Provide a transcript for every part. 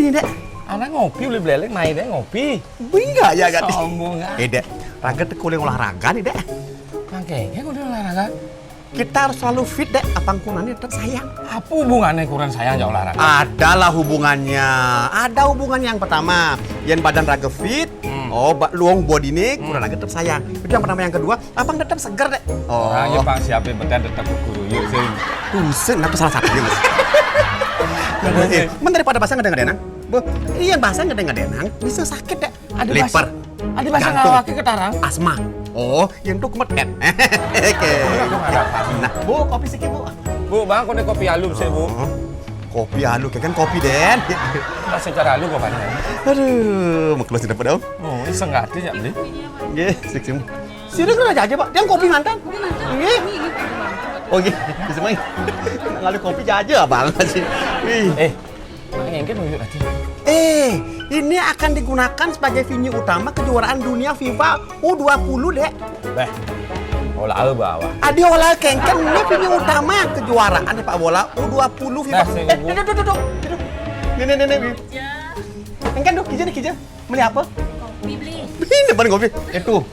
nih, Dek. Anak ngopi beli belek naik deh ngopi. Enggak ya, Dek. Sombong ya. Dek, Raga tuh kuling olahraga nih, Dek. Makanya gue udah olahraga. Kita harus selalu fit, Dek. Apangkunannya tetap sayang. Apa hubungannya kurang sayang jauh olahraga? Adalah hubungannya. Ada hubungannya yang pertama, yang badan Raga fit. Luang body nih, kurang Raga tetap sayang. Itu yang pertama, yang kedua, abang tetap segar, Dek. Orangnya Pak siapa betul tetap guru yuk sih. Tusen, apa salah satunya, Mas? Men daripada bahasa ngedenang-ngedenang. Iya, bahasa ngedenang-ngedenang bisa sakit, Dek. Liver. Ada bahasa jantung, ngawaki ketarang. asma. Oh, yang tuh kemet. Oke. Nah, Bu, kopi sedikit, Bu. Bu, bang, kau kopi halus sih, Bu. Kopi halu, kayak kan kopi, Den. Nggak secara halus kok banyak. Aduh, mau keluar sini pada, Om. Oh, ini senggati ya beli. Nggih, sik. Sini kan aja, Pak. Dia kopi mantan. Nggih. Oh, nggih. Bisa main. Ngalu kopi aja, Bang. Sih. Makanya kan nunjuk aja. Ini akan digunakan sebagai venue utama kejuaraan dunia FIFA U20, Dek. Beh, olah bawah. Adi olah kengken ini venue utama kejuaraan Pak bola U20 FIFA. Duduk. Nih. Kengken duk, kija. Beli apa? Kopi beli. Ini depan kopi. Itu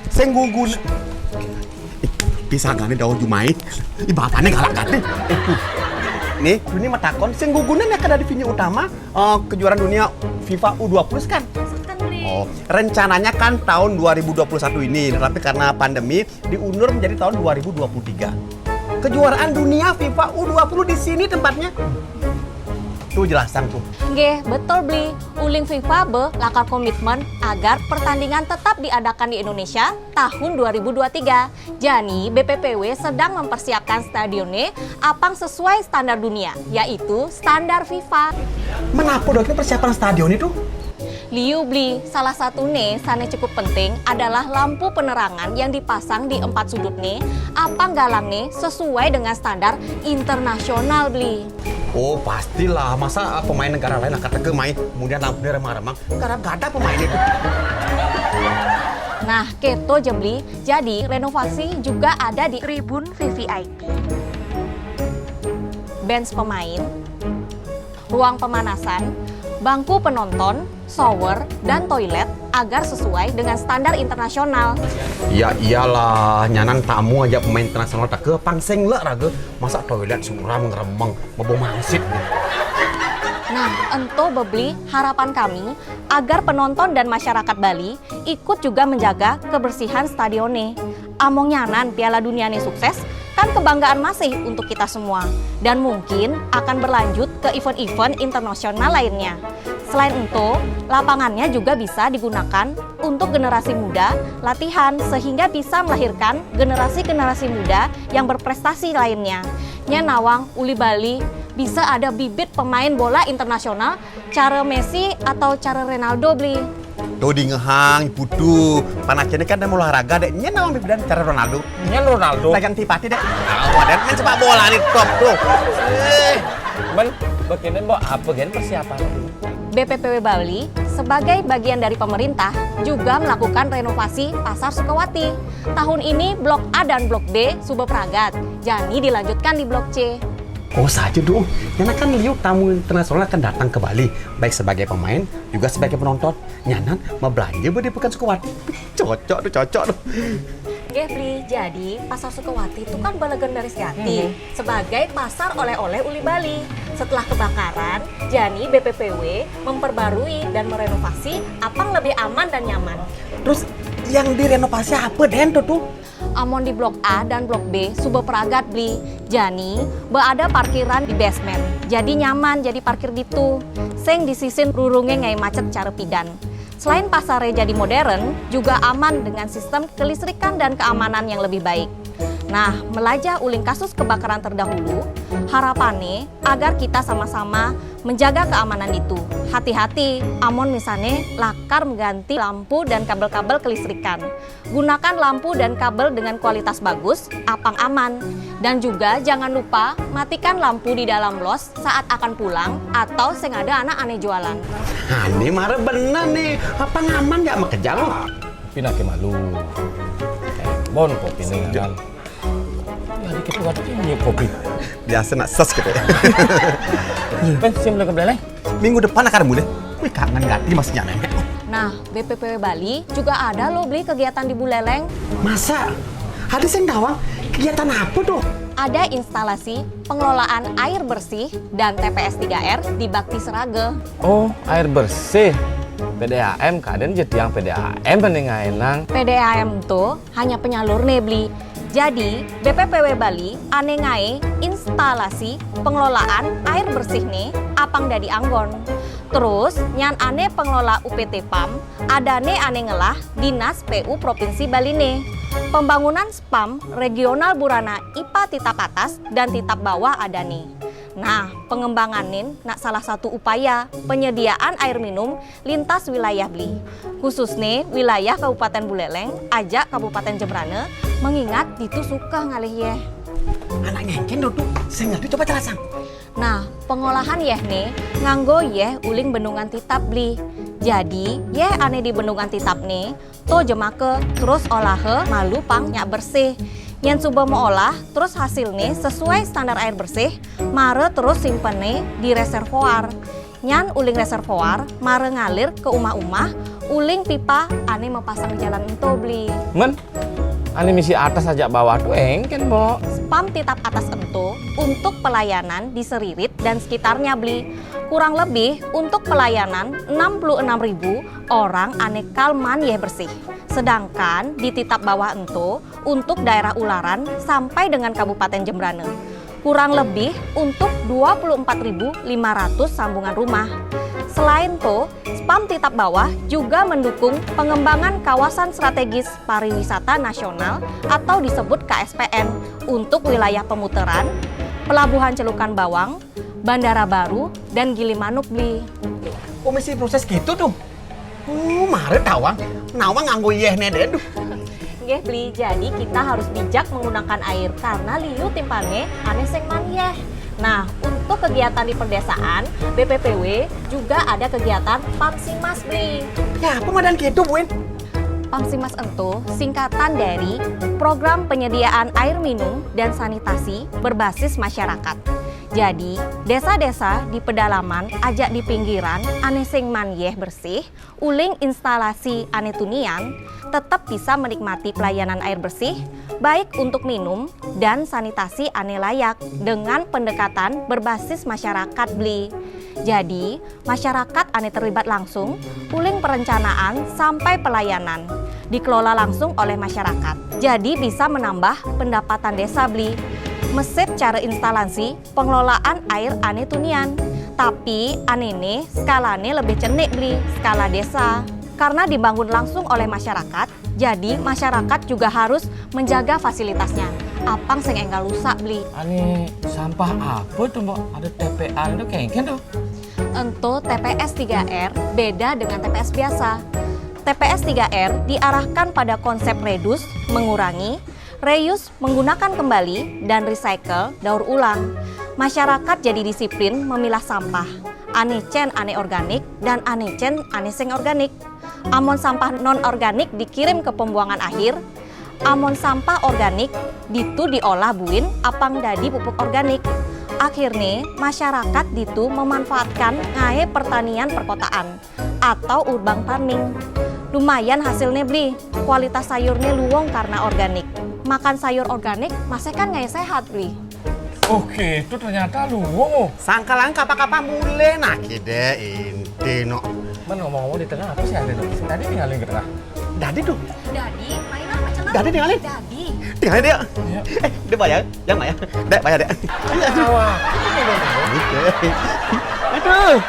senggugun. Bisa gak nih daun jumai? Ibaratnya galak gak nih? Nih, ini matakon senggugunan yang ada di venue utama kejuaraan dunia FIFA U20 kan? Maksudkan beli. Oh, rencananya kan tahun 2021 ini, tapi karena pandemi diundur menjadi tahun 2023. Kejuaraan dunia FIFA U20 di sini tempatnya. Tuh jelasan tuh. Nggih, betul beli. Uling FIFA be lakar komitmen agar pertandingan tetap diadakan di Indonesia tahun 2023. Jadi, BPPW sedang mempersiapkan stadionnya apang sesuai standar dunia, yaitu standar FIFA. Menapa dokter persiapan stadion itu? Liu beli, salah satu nih sana cukup penting adalah lampu penerangan yang dipasang di 4 sudut nih, apang galang nih sesuai dengan standar internasional beli. Oh pastilah, masa pemain negara lain akan tege main, kemudian lampunya remang-remang, karena gak ada pemain itu. Nah, keto jembli, jadi renovasi juga ada di tribun VVIP. Bench pemain, ruang pemanasan, bangku penonton, shower, dan toilet agar sesuai dengan standar internasional. Ya iyalah, nyanan tamu aja pemain internasional tak ke pangseng lah Raga. Masa toilet suram ngeremeng, mabuk mangsit. Nah, ento bebeli harapan kami agar penonton dan masyarakat Bali ikut juga menjaga kebersihan stadionnya. Among nyanan Piala Dunia ini sukses, kan kebanggaan masih untuk kita semua. Dan mungkin akan berlanjut ke event-event internasional lainnya. Selain itu, lapangannya juga bisa digunakan untuk generasi muda latihan sehingga bisa melahirkan generasi-generasi muda yang berprestasi lainnya. Nyenawang, Uli Bali, bisa ada bibit pemain bola internasional cara Messi atau cara Ronaldo beli. Tuh di ngehang, putu, panasnya kan dia mau olahraga dek, nyenawang bibidan cara Ronaldo. Ronaldo. Dagang tipati dek. Wadah main sepak bola nih top tuh. Men, begini mbak apa gen persiapan? BPPW Bali sebagai bagian dari pemerintah juga melakukan renovasi Pasar Sukawati. Tahun ini Blok A dan Blok B Sube Pragat, jadi dilanjutkan di Blok C. Oh saja dong, Nyanan kan liu tamu internasional akan datang ke Bali, baik sebagai pemain juga sebagai penonton. Nyanan mau belanja di Pekan Sukawati. Cocok tuh. Gepri, jadi Pasar Sukawati itu kan legendaris Gati sebagai pasar oleh-oleh Uli Bali. Setelah kebakaran, jadi BPPW memperbarui dan merenovasi apang lebih aman dan nyaman. Terus yang direnovasi apa Den tuh? Amon di Blok A dan Blok B Sube Pragat beli. Jani, ada parkiran di basement. Jadi nyaman jadi parkir gitu. Seng disisin rurungnya ngai macet cara pidan. Selain pasarnya jadi modern, juga aman dengan sistem kelistrikan dan keamanan yang lebih baik. Nah, melajah uling kasus kebakaran terdahulu, harapannya agar kita sama-sama menjaga keamanan itu. Hati-hati, amon misalnya lakar mengganti lampu dan kabel-kabel kelistrikan. Gunakan lampu dan kabel dengan kualitas bagus, apang aman. Dan juga jangan lupa matikan lampu di dalam los saat akan pulang atau seng ada anak aneh jualan. Nah, ini marah bener nih, apa ngaman ya sama kejang? Tapi nak malu. Bon kopi nih kan. Ya Jadi kita waktu itu nyiap kopi. Biasa nak ses gitu ya. Ben, sim ke belakang. Minggu depan akan mulai. Wih, kangen ganti masnya nenek. Nah, BPPW Bali juga ada loh beli kegiatan di Buleleng. Masa? Hadis yang dawang, kegiatan apa tuh? Ada instalasi pengelolaan air bersih dan TPS 3R di Bakti Serage. Oh, air bersih. PDAM kadang jadi yang PDAM mending nang. PDAM tuh hanya penyalur nih beli. Jadi, BPPW Bali ane ngae instalasi pengelolaan air bersih nih apang dadi anggon. Terus, nyan ane pengelola UPT PAM, adane ane ngelah Dinas PU Provinsi Bali nih. Pembangunan SPAM regional Burana IPA Titap Atas dan Titap Bawah ada nih. Nah, pengembanganin nak salah satu upaya penyediaan air minum lintas wilayah beli. Khusus nih wilayah Kabupaten Buleleng, ajak Kabupaten Jembrane, mengingat itu suka ngalih ya. Anak ngengken tuh, saya ngerti coba jelasan. Nah, pengolahan yeh nih nganggo yeh uling bendungan titap beli. Jadi, yeh ane di bendungan titap nih, to jemake terus olahe malu pang nyak bersih. Yang coba mau olah, terus hasil nih sesuai standar air bersih, mare terus simpen nih di reservoir. Nyan uling reservoir, mare ngalir ke umah-umah, uling pipa ane mepasang di jalan ento beli. Men, ane misi atas aja bawah tuh engken, Bo. Spam titap atas ento untuk pelayanan di Seririt dan sekitarnya beli. Kurang lebih untuk pelayanan 66.000 orang ane kalman yeh bersih. Sedangkan di titap bawah ento untuk daerah Ularan sampai dengan Kabupaten Jembrane. Kurang lebih untuk 24.500 sambungan rumah. Selain itu, Spam Titap Bawah juga mendukung pengembangan kawasan strategis pariwisata nasional atau disebut KSPN untuk wilayah Pemuteran, Pelabuhan Celukan Bawang, Bandara Baru, dan Gilimanuk beli. Komisi proses gitu tuh. Mare tawang, nawang nganggo yeh nede duh. Nggih beli, jadi kita harus bijak menggunakan air karena liu timpange ane seng manieh. Nah, untuk kegiatan di perdesaan, BPPW juga ada kegiatan Pamsimas beli. Ya, pemadan gitu, Buin. Pamsimas ento singkatan dari Program Penyediaan Air Minum dan Sanitasi Berbasis Masyarakat. Jadi, desa-desa di pedalaman ajak di pinggiran ane sing manyeh bersih, uling instalasi ane tunian, tetap bisa menikmati pelayanan air bersih, baik untuk minum dan sanitasi ane layak dengan pendekatan berbasis masyarakat beli. Jadi, masyarakat ane terlibat langsung, uling perencanaan sampai pelayanan, dikelola langsung oleh masyarakat. Jadi bisa menambah pendapatan desa beli. Mesep cara instalasi pengelolaan air ane tunian. Tapi anene skalane lebih cenik beli, skala desa. Karena dibangun langsung oleh masyarakat, jadi masyarakat juga harus menjaga fasilitasnya. Apang sing enggal rusak beli. Ane sampah apa tuh, Mbak? Ada TPA itu kengken tuh. Untuk TPS 3R beda dengan TPS biasa. TPS 3R diarahkan pada konsep reduce, mengurangi, reuse, menggunakan kembali, dan recycle, daur ulang. Masyarakat jadi disiplin memilah sampah, anecen ane organik, dan anecen ane seng organik. Amon sampah non-organik dikirim ke pembuangan akhir, amon sampah organik ditu diolah buin apang dadi pupuk organik. Akhirnya, masyarakat ditu memanfaatkan ngae pertanian perkotaan atau urban farming. Lumayan hasilnya beli, kualitas sayurnya luwung karena organik. Makan sayur organik, masih kan ngae sehat beli. Oke, itu ternyata luwung. Sangkalan kapa-kapa mulai nak kide inti no. Men ngomong-ngomong di tengah apa sih ada tuh? Tadi tinggalin ke tengah. Dadi tuh. Dadi, mainan macam apa? Dadi tinggalin. Dadi. Tinggalin dia. Iya. Dia bayar, yang bayar. Dek bayar dek. Wah, Aduh.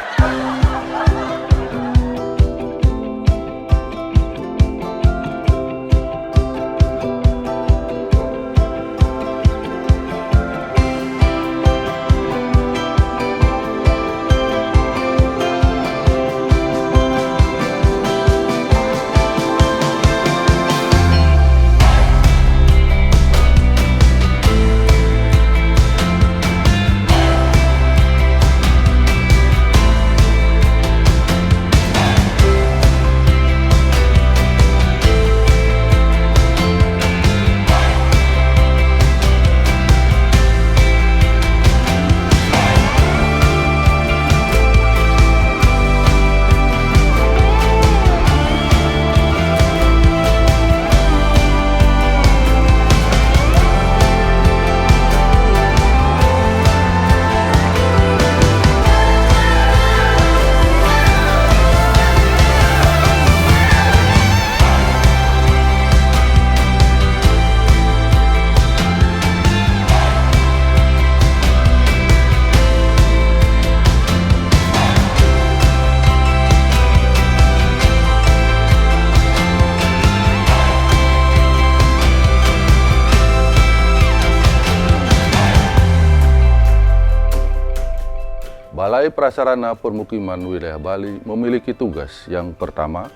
Balai Prasarana Permukiman Wilayah Bali memiliki tugas yang pertama,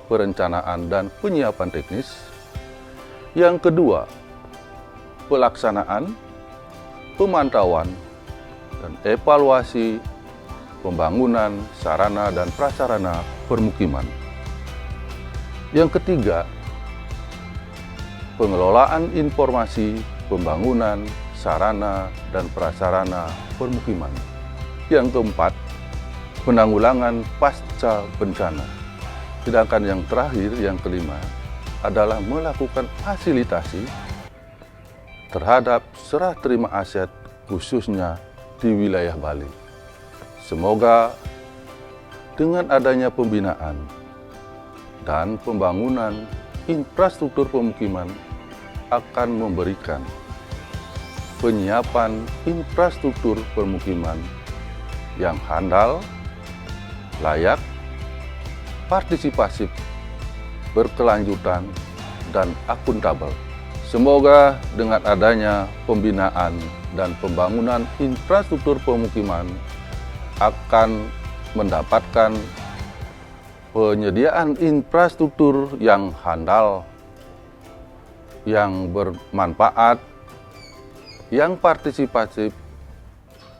perencanaan dan penyiapan teknis. Yang kedua, pelaksanaan, pemantauan, dan evaluasi pembangunan sarana dan prasarana permukiman. Yang ketiga, pengelolaan informasi pembangunan sarana dan prasarana permukiman. Yang keempat, penanggulangan pasca bencana. Sedangkan yang terakhir, yang kelima, adalah melakukan fasilitasi terhadap serah terima aset khususnya di wilayah Bali. Semoga dengan adanya pembinaan dan pembangunan infrastruktur pemukiman akan memberikan penyiapan infrastruktur permukiman yang handal, layak, partisipasif, berkelanjutan, dan akuntabel. Semoga dengan adanya pembinaan dan pembangunan infrastruktur pemukiman akan mendapatkan penyediaan infrastruktur yang handal, yang bermanfaat, yang partisipatif,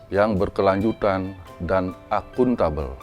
yang berkelanjutan, dan akuntabel.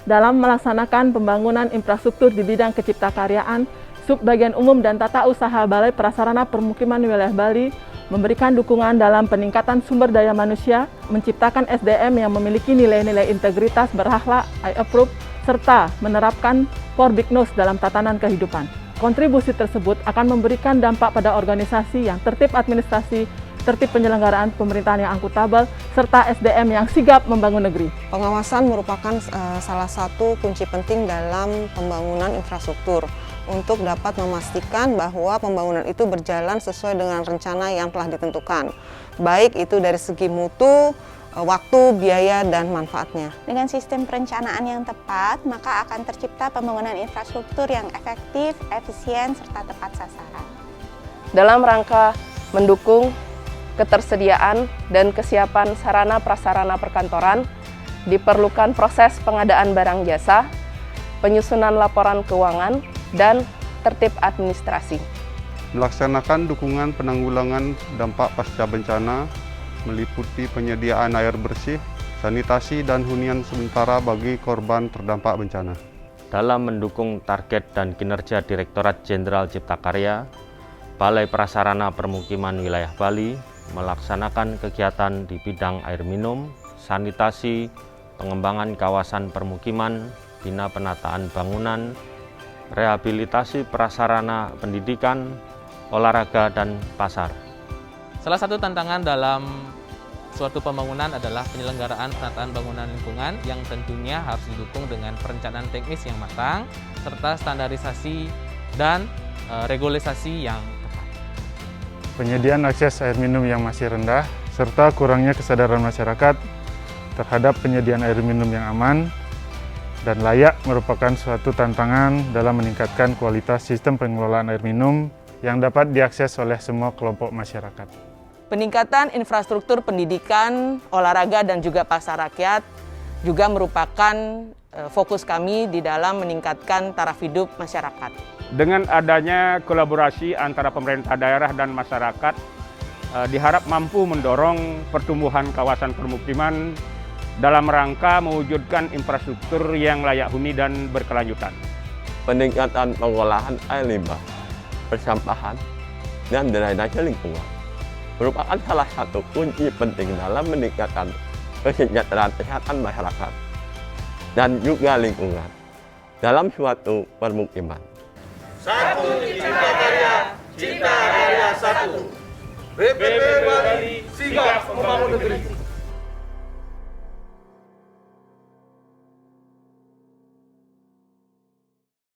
Dalam melaksanakan pembangunan infrastruktur di bidang keciptakaryaan, Subbagian Umum dan Tata Usaha Balai Prasarana Permukiman Wilayah Bali memberikan dukungan dalam peningkatan sumber daya manusia, menciptakan SDM yang memiliki nilai-nilai integritas berakhlak, I-approve, serta menerapkan Forbiknos dalam tatanan kehidupan. Kontribusi tersebut akan memberikan dampak pada organisasi yang tertib administrasi, tertib penyelenggaraan pemerintahan yang akuntabel, serta SDM yang sigap membangun negeri. Pengawasan merupakan salah satu kunci penting dalam pembangunan infrastruktur untuk dapat memastikan bahwa pembangunan itu berjalan sesuai dengan rencana yang telah ditentukan, baik itu dari segi mutu, waktu, biaya, dan manfaatnya. Dengan sistem perencanaan yang tepat, maka akan tercipta pembangunan infrastruktur yang efektif, efisien, serta tepat sasaran. Dalam rangka mendukung ketersediaan dan kesiapan sarana prasarana perkantoran, diperlukan proses pengadaan barang jasa, penyusunan laporan keuangan, dan tertib administrasi. Melaksanakan dukungan penanggulangan dampak pasca bencana, meliputi penyediaan air bersih, sanitasi, dan hunian sementara bagi korban terdampak bencana. Dalam mendukung target dan kinerja Direktorat Jenderal Cipta Karya, Balai Prasarana Permukiman Wilayah Bali melaksanakan kegiatan di bidang air minum, sanitasi, pengembangan kawasan permukiman, bina penataan bangunan, rehabilitasi prasarana pendidikan, olahraga, dan pasar. Salah satu tantangan dalam suatu pembangunan adalah penyelenggaraan penataan bangunan lingkungan yang tentunya harus didukung dengan perencanaan teknis yang matang, serta standarisasi dan regulasi yang tepat. Penyediaan akses air minum yang masih rendah, serta kurangnya kesadaran masyarakat terhadap penyediaan air minum yang aman dan layak merupakan suatu tantangan dalam meningkatkan kualitas sistem pengelolaan air minum yang dapat diakses oleh semua kelompok masyarakat. Peningkatan infrastruktur pendidikan, olahraga, dan juga pasar rakyat juga merupakan fokus kami di dalam meningkatkan taraf hidup masyarakat. Dengan adanya kolaborasi antara pemerintah daerah dan masyarakat, diharap mampu mendorong pertumbuhan kawasan permukiman dalam rangka mewujudkan infrastruktur yang layak huni dan berkelanjutan. Peningkatan pengolahan air limbah, persampahan, dan drainase lingkungan merupakan salah satu kunci penting dalam meningkatkan kesejahteraan kesehatan masyarakat dan juga lingkungan dalam suatu permukiman. Satu Cipta Karya, Cipta Karya satu. BPP Bali sigap membangun negeri.